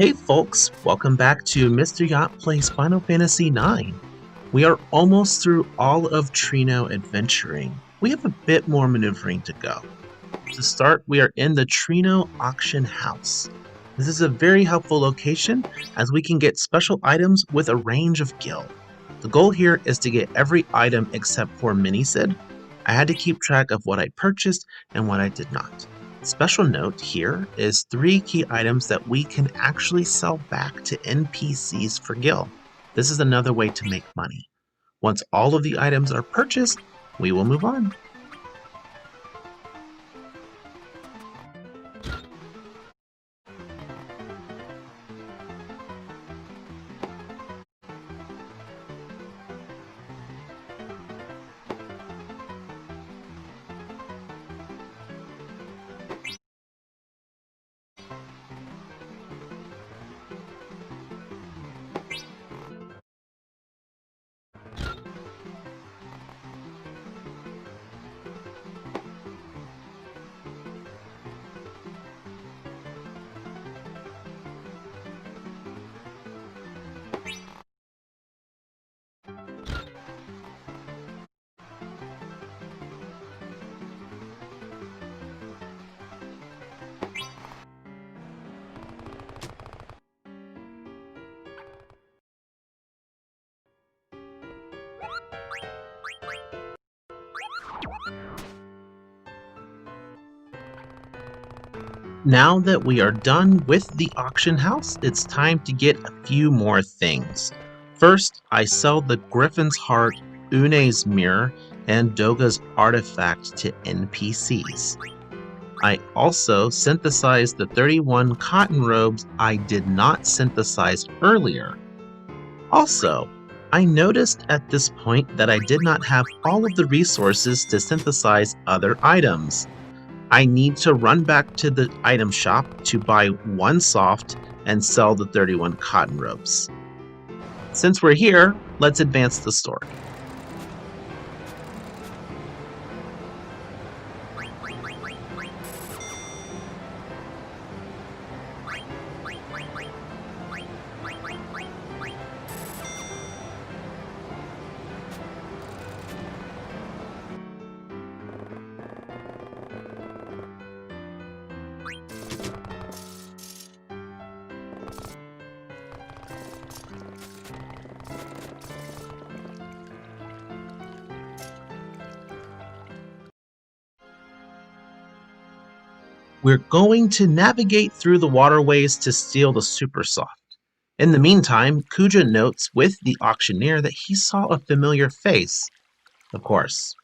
Hey folks, welcome back to Mr. Yacht Plays Final Fantasy IX. We are almost through all of Trino adventuring. We have a bit more maneuvering to go. To start, we are in the Trino Auction House. This is a very helpful location as we can get special items with a range of gil. The goal here is to get every item except for Minisid. I had to keep track of what I purchased and what I did not. Special note here is 3 key items that we can actually sell back to NPCs for gil. This is another way to make money. Once all of the items are purchased, we will move on. Now that we are done with the auction house, it's time to get a few more things. First, I sell the Griffin's Heart, Une's Mirror, and Doga's Artifact to NPCs. I also synthesized the 31 cotton robes I did not synthesize earlier. Also, I noticed at this point that I did not have all of the resources to synthesize other items. I need to run back to the item shop to buy 1 soft and sell the 31 cotton robes. Since we're here, let's advance the story. We're going to navigate through the waterways to steal the Super Soft. In the meantime, Kuja notes with the auctioneer that he saw a familiar face. Of course,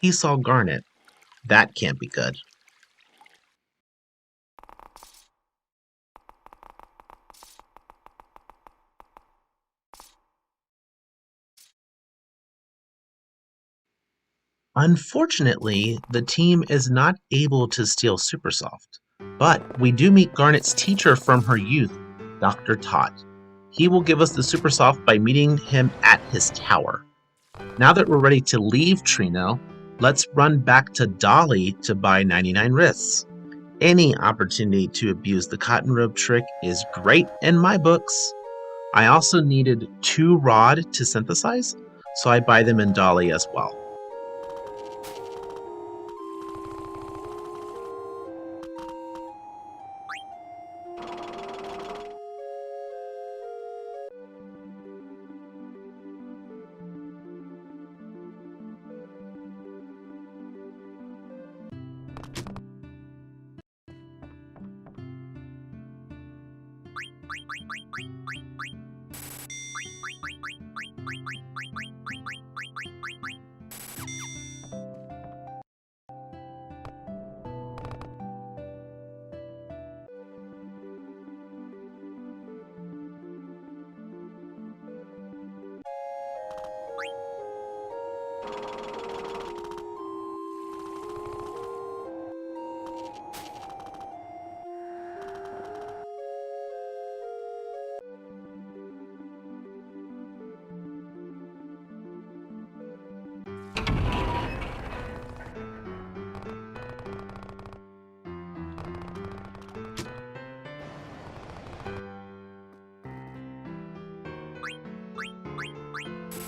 he saw Garnet. That can't be good. Unfortunately, the team is not able to steal Supersoft, but we do meet Garnet's teacher from her youth, Dr. Todd. He will give us the Supersoft by meeting him at his tower. Now that we're ready to leave Trino, let's run back to Dolly to buy 99 wrists. Any opportunity to abuse the cotton robe trick is great in my books. I also needed 2 rod to synthesize, so I buy them in Dolly as well.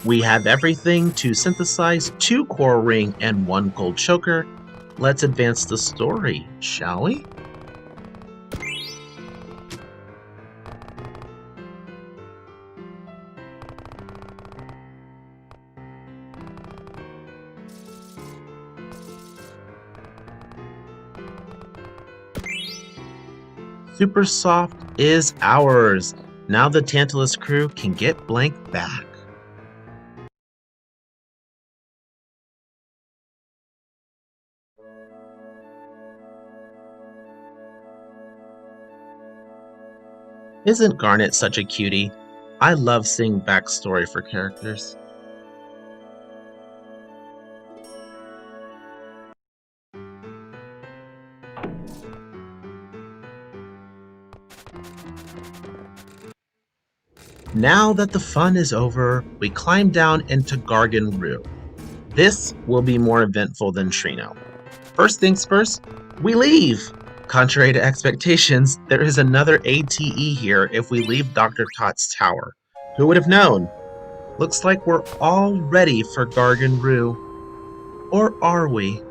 We have everything to synthesize 2 Coral Ring and 1 Gold Choker. Let's advance the story, shall we? Super Soft is ours. Now the Tantalus crew can get Blank back. Isn't Garnet such a cutie? I love seeing backstory for characters. Now that the fun is over, we climb down into Gargan Rue. This will be more eventful than Trino. First things first, we leave! Contrary to expectations, there is another ATE here if we leave Dr. Tott's tower. Who would have known? Looks like we're all ready for Gargan Rue. Or are we?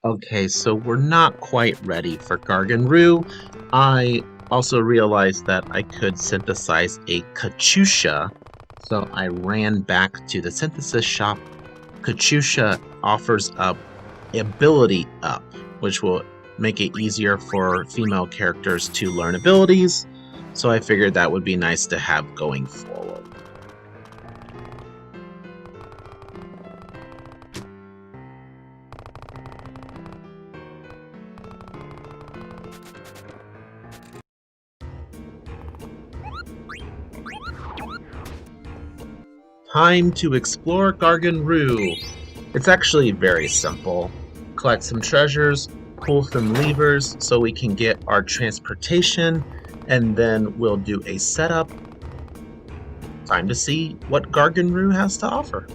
Okay, so we're not quite ready for Gargan Rue. I also realized that I could synthesize a Katyusha, so I ran back to the synthesis shop. Katyusha offers up ability up, which will make it easier for female characters to learn abilities, so I figured that would be nice to have going forward. Time to explore Gargan Rue. It's actually very simple. Collect some treasures, pull some levers so we can get our transportation, and then we'll do a setup. Time to see what Gargan Rue has to offer.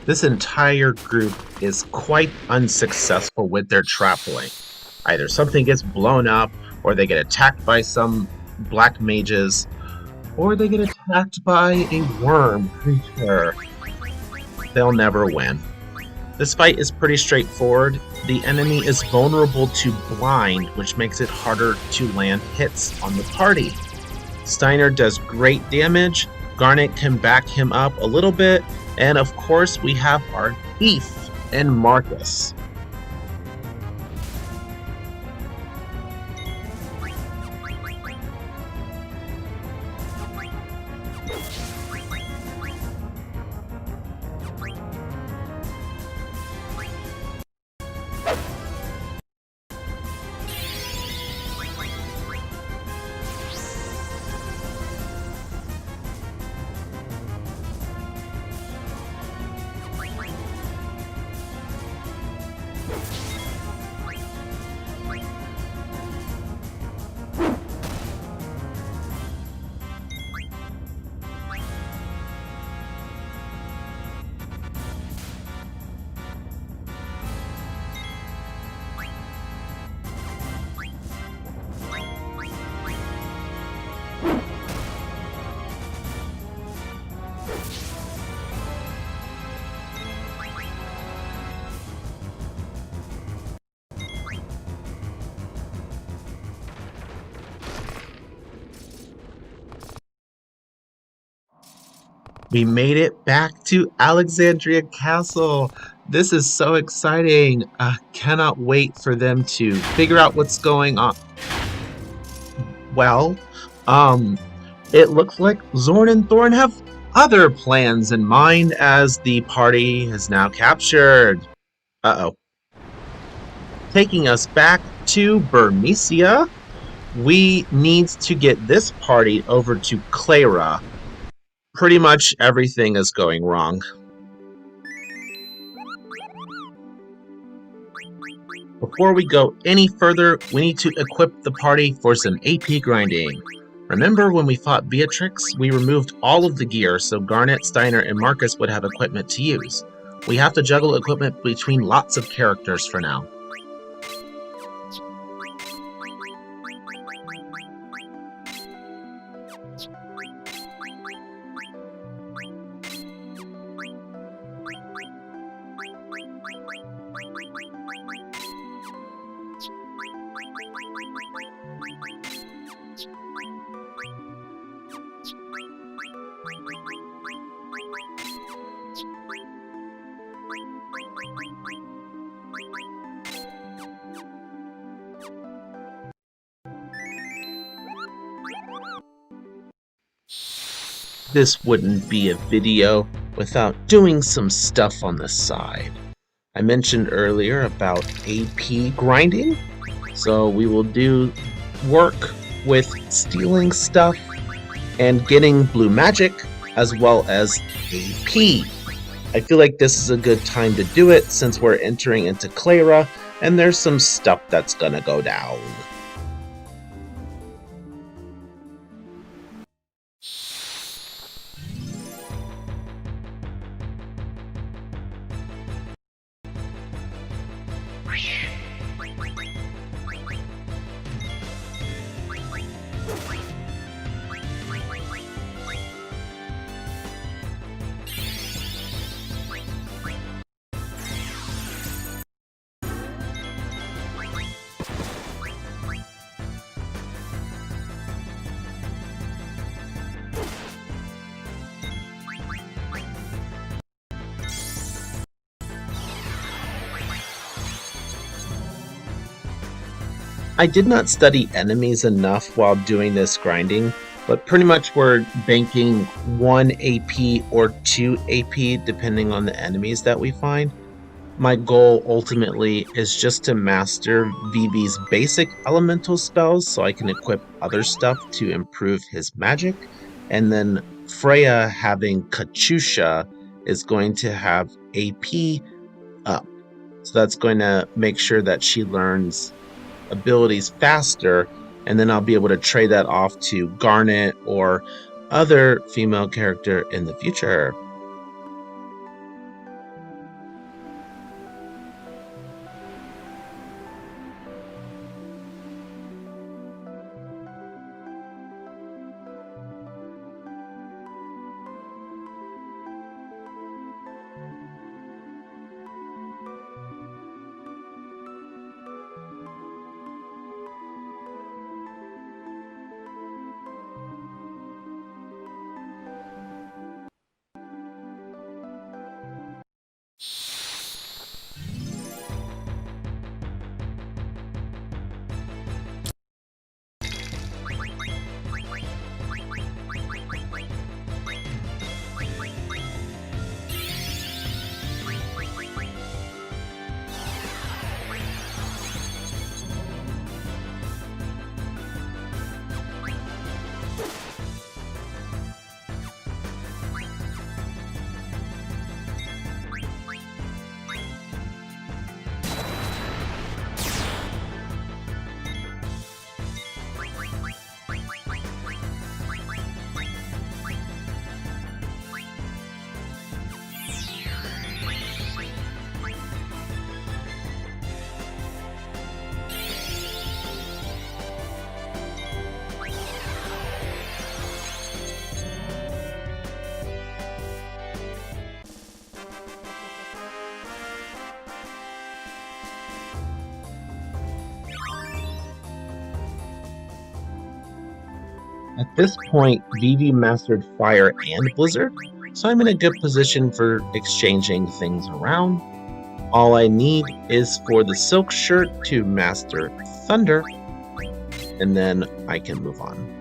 This entire group is quite unsuccessful with their traveling. Either something gets blown up, or they get attacked by some black mages, or they get attacked by a worm creature. They'll never win. This fight is pretty straightforward. The enemy is vulnerable to blind, which makes it harder to land hits on the party. Steiner does great damage, Garnet can back him up a little bit, and of course we have our thief in Marcus. We made it back to Alexandria Castle. This is so exciting. Cannot wait for them to figure out what's going on. Well, um, it looks like Zorn and Thorn have other plans in mind as the party is now captured. Uh-oh. Taking us back to Bermesia, we need to get this party over to Clara. Pretty much everything is going wrong. Before we go any further, we need to equip the party for some AP grinding. Remember when we fought Beatrix? We removed all of the gear so Garnet, Steiner, and Marcus would have equipment to use. We have to juggle equipment between lots of characters for now. This wouldn't be a video without doing some stuff on the side. I mentioned earlier about AP grinding, so we will do work with stealing stuff and getting blue magic as well as AP. I feel like this is a good time to do it since we're entering into Clara and there's some stuff that's gonna go down. I did not study enemies enough while doing this grinding, but pretty much we're banking 1 AP or 2 AP depending on the enemies that we find. My goal ultimately is just to master Vivi's basic elemental spells so I can equip other stuff to improve his magic, and then Freya having Katyusha is going to have AP up. So that's going to make sure that she learns abilities faster, and then I'll be able to trade that off to Garnet or other female character in the future. At this point, Vivi mastered Fire and Blizzard, so I'm in a good position for exchanging things around. All I need is for the silk shirt to master thunder, and then I can move on.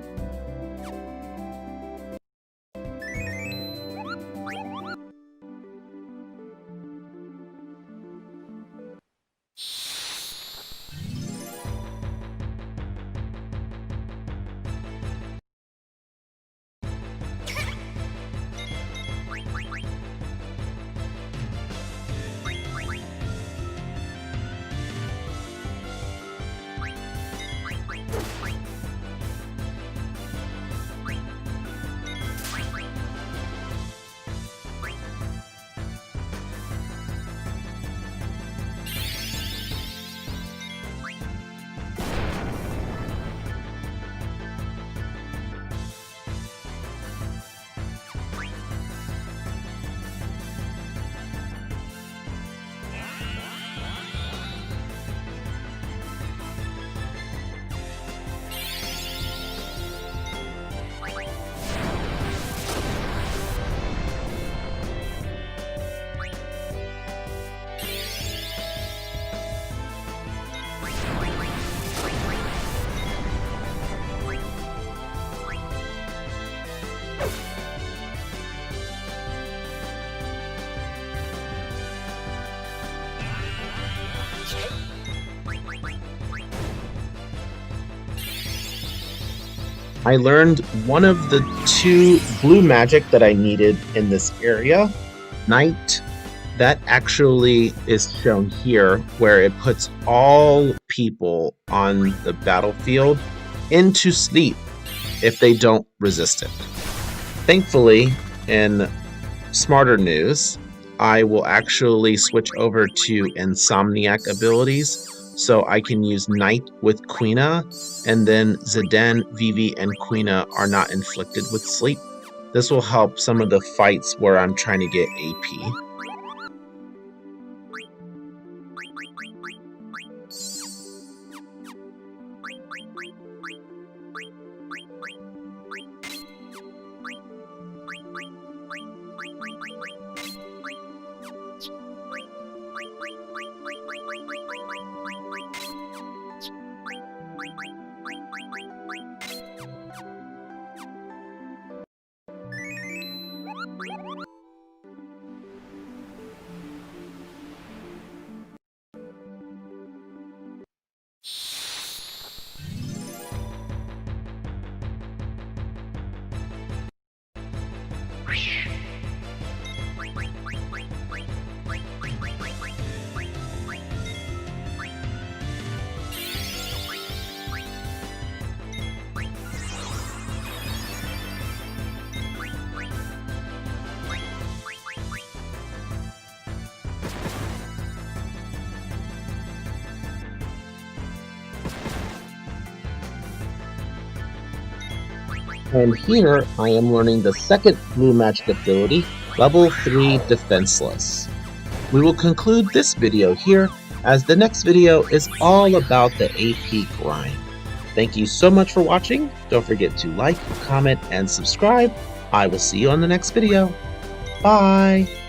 I learned one of the 2 blue magic that I needed in this area, Night. That actually is shown here, where it puts all people on the battlefield into sleep if they don't resist it. Thankfully, in smarter news, I will actually switch over to Insomniac abilities, so I can use Night with Quina, and then Zidane, Vivi, and Quina are not inflicted with sleep. This will help some of the fights where I'm trying to get AP. And here I am learning the second blue magic ability, level 3 Defenseless. We will conclude this video here, as the next video is all about the AP grind. Thank you so much for watching. Don't forget to like, comment, and subscribe. I will see you on the next video. Bye!